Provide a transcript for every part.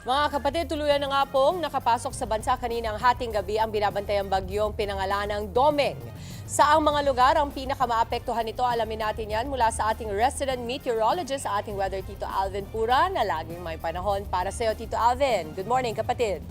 Mga kapatid, tuluyan na nga pong nakapasok sa bansa kaninang hating gabi ang binabantayang bagyong pinangalanang Domeng. Saang mga lugar ang pinakamaapektuhan nito? Alamin natin yan mula sa ating resident meteorologist, sa ating weather Tito Alvin Pura, na laging may panahon para sa iyo, Tito Alvin. Good morning, kapatid.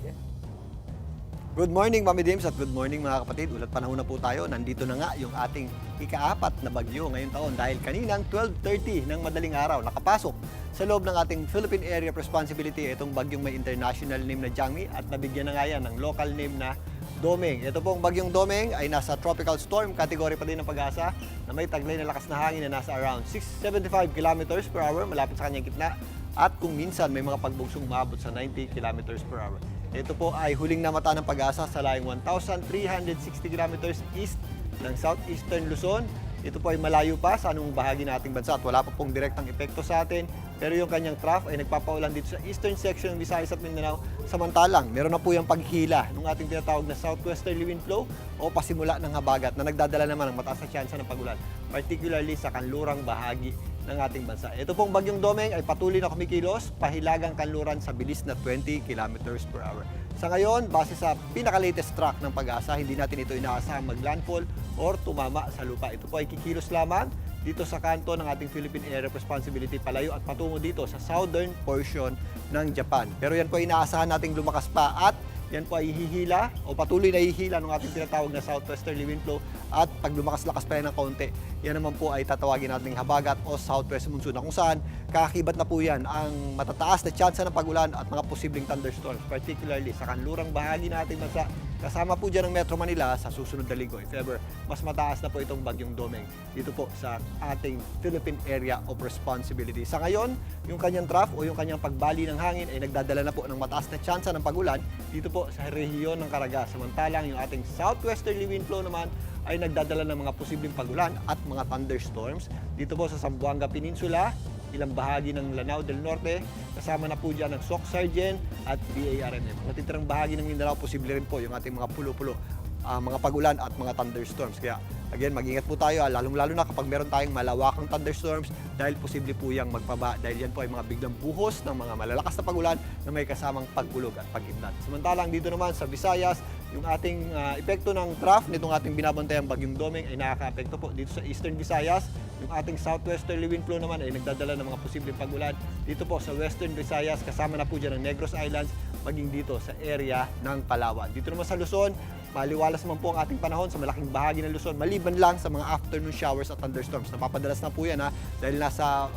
Good morning, Mami Dims, at good morning mga kapatid. Ulat panahon na po tayo. Nandito na nga yung ating ika-4 na bagyo ngayong taon dahil kaninang 12:30 ng madaling araw nakapasok sa loob ng ating Philippine Area of Responsibility itong bagyong may international name na Jangmi at nabigyan na nga yan ng local name na Domeng. Ito pong bagyong Domeng ay nasa tropical storm category pa din ng Pag-asa na may taglay na lakas na hangin na nasa around 675 kilometers per hour malapit sa kanyang gitna at kung minsan may mga pagbugsong maabot sa 90 kilometers per hour. Ito po ay huling namata ng Pag-asa sa layong 1,360 kilometers east ng southeastern Luzon. Ito po ay malayo pa sa anumang bahagi ng ating bansa at wala pa pong direktang epekto sa atin. Pero yung kanyang trough ay nagpapaulan dito sa eastern section ng Visayas at Mindanao. Samantalang, meron na po yung paghila ng ating tinatawag na southwesterly wind flow o pasimula ng habagat na nagdadala naman ng mataas na tsansa ng pagulan, particularly sa kanlurang bahagi ng ating bansa. Ito pong bagyong Domeng ay patuloy na kumikilos, pahilagang kanluran sa bilis na 20 kilometers per hour. Sa ngayon, base sa pinaka-latest track ng Pag-asa, hindi natin ito inaasahang mag-landfall or tumama sa lupa. Ito po ay kikilos lamang dito sa kanto ng ating Philippine Area of Responsibility palayo at patungo dito sa southern portion ng Japan. Pero yan po ay inaasahan nating lumakas pa at yan po ay hihila o patuloy na hihila ng ating tinatawag na southwesterly wind flow at pag lumakas-lakas pa yan ng kaunti, yan naman po ay tatawagin nating habagat o southwest monsoon na kung saan kakakibat na po yan ang matataas na tsansa ng pagulan at mga posibleng thunderstorms, particularly sa kanlurang bahagi ng ating bansa. Kasama po dyan ang Metro Manila sa susunod na linggo. If ever, mas mataas na po itong bagyong Domeng dito po sa ating Philippine Area of Responsibility. Sa ngayon, yung kanyang trough o yung kanyang pagbali ng hangin ay nagdadala na po ng mataas na tsansa ng pagulan dito po sa rehiyon ng Caraga. Samantalang yung ating southwesterly wind flow naman ay nagdadala ng mga posibleng pagulan at mga thunderstorms dito po sa Zamboanga Peninsula, ilang bahagi ng Lanao del Norte, kasama na po dyan ng Soc Sargent at BARMM. Natitirang bahagi ng Mindanao, posible rin po yung ating mga pulo-pulo, mga pagulan at mga thunderstorms. Kaya again, mag-ingat po tayo, lalong-lalo na kapag meron tayong malawakang thunderstorms dahil posible po yung magpaba dahil yan po ay mga biglang buhos ng mga malalakas na pagulan na may kasamang pagkulog at pag-idlat. Samantalang dito naman sa Visayas, yung ating epekto ng trough nitong ating binabantayang bagyong Domeng ay nakaka-apekto po dito sa Eastern Visayas. Yung ating southwesterly wind flow naman ay nagdadala ng mga posibleng pagulan dito po sa Western Visayas, kasama na po dyan ang Negros Islands, maging dito sa area ng Palawan. Dito naman sa Luzon, maliwalas naman po ang ating panahon sa malaking bahagi ng Luzon, maliban lang sa mga afternoon showers at thunderstorms. Napapadalas na po yan dahil nasa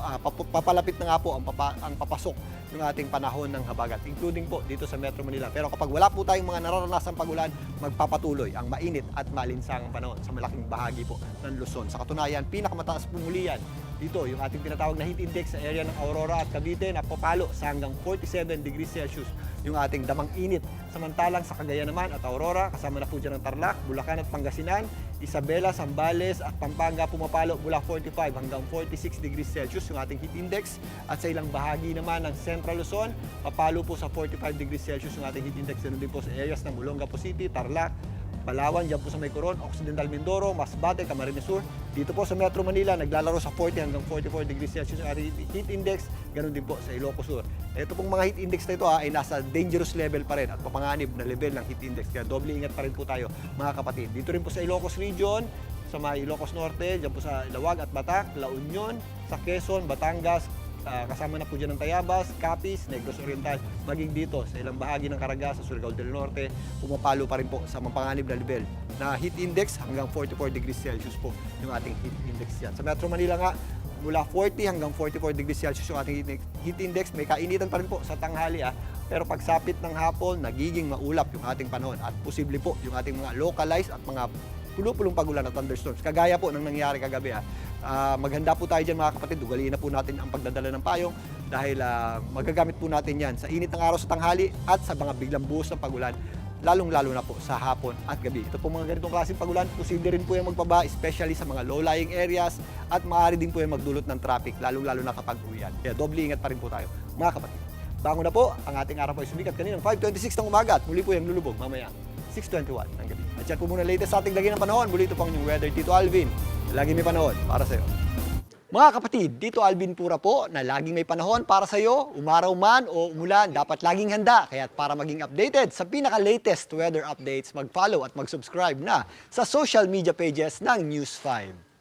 papalapit na nga po ang papasok ng ating panahon ng habagat, including po dito sa Metro Manila. Pero kapag wala po tayong mga nararanasang pagulan, magpapatuloy ang mainit at malinsangang panahon sa malaking bahagi po ng Luzon. Sa katunayan, pinakamataas pumulian dito yung ating tinatawag na heat index sa area ng Aurora at Cavite na papalo sa hanggang 47 degrees Celsius yung ating damang init. Samantalang sa Cagayan naman at Aurora, kasama na po dyan ng Tarlac, Bulacan at Pangasinan, Isabela, Zambales at Pampanga pumapalo mula 45 hanggang 46 degrees Celsius yung ating heat index. At sa ilang bahagi naman ng Central Luzon, papalo po sa 45 degrees Celsius yung ating heat index. Ganun din po sa areas ng Olongapo City, Tarlac, Palawan, dyan po sa May Coron, Occidental Mindoro, Masbate, Camarines Sur. Dito po sa Metro Manila, naglalaro sa 40 hanggang 44 degrees Celsius ang ating heat index. Ganun din po sa Ilocos Sur. Ito pong mga heat index na ito ay nasa dangerous level pa rin at papanganib na level ng heat index. Kaya doble ingat pa rin po tayo mga kapatid. Dito rin po sa Ilocos Region, sa may Ilocos Norte, dyan po sa Ilawag at Batac, La Union, sa Quezon, Batangas, kasama na po dyan ng Tayabas, Capiz, Negros Oriental, maging dito sa ilang bahagi ng Caraga, sa Surigao del Norte, pumapalo pa rin po sa mapanganib na level na heat index hanggang 44 degrees Celsius po yung ating heat index yan. Sa Metro Manila nga, mula 40 hanggang 44 degrees Celsius yung ating heat index. May kainitan pa rin po sa tanghali pero pagsapit ng hapon, nagiging maulap yung ating panahon at posible po yung ating mga localized at mga pulo-pulong pagulan at thunderstorms. Kagaya po ng nangyari kagabi. Maghanda po tayo dyan mga kapatid, ugaliin na po natin ang pagdadala ng payong dahil magagamit po natin yan sa init ng araw sa tanghali at sa mga biglang buhos ng pagulan, lalong-lalo na po sa hapon at gabi. Ito po mga ganitong klaseng pagulan, posible rin po yung magbaba, especially sa mga low-lying areas at maaari din po yung magdulot ng traffic, lalong-lalo na kapag uwian. Kaya doble ingat pa rin po tayo mga kapatid. Bango na po, ang ating araw po ay sumikat kaninang 5:26 ng umaga at muli po yung lulubog mamaya 6:21 ng gabi. At yan po muna latest sa ating lagi ng panahon. Muli ito po ang inyong weather, Tito Alvin. Lagi may panahon para sa iyo. Mga kapatid, dito Alvin Pura po na laging may panahon para sa iyo, umaraw man o umulan, dapat laging handa. Kaya't para maging updated sa pinaka-latest weather updates, mag-follow at mag-subscribe na sa social media pages ng News 5.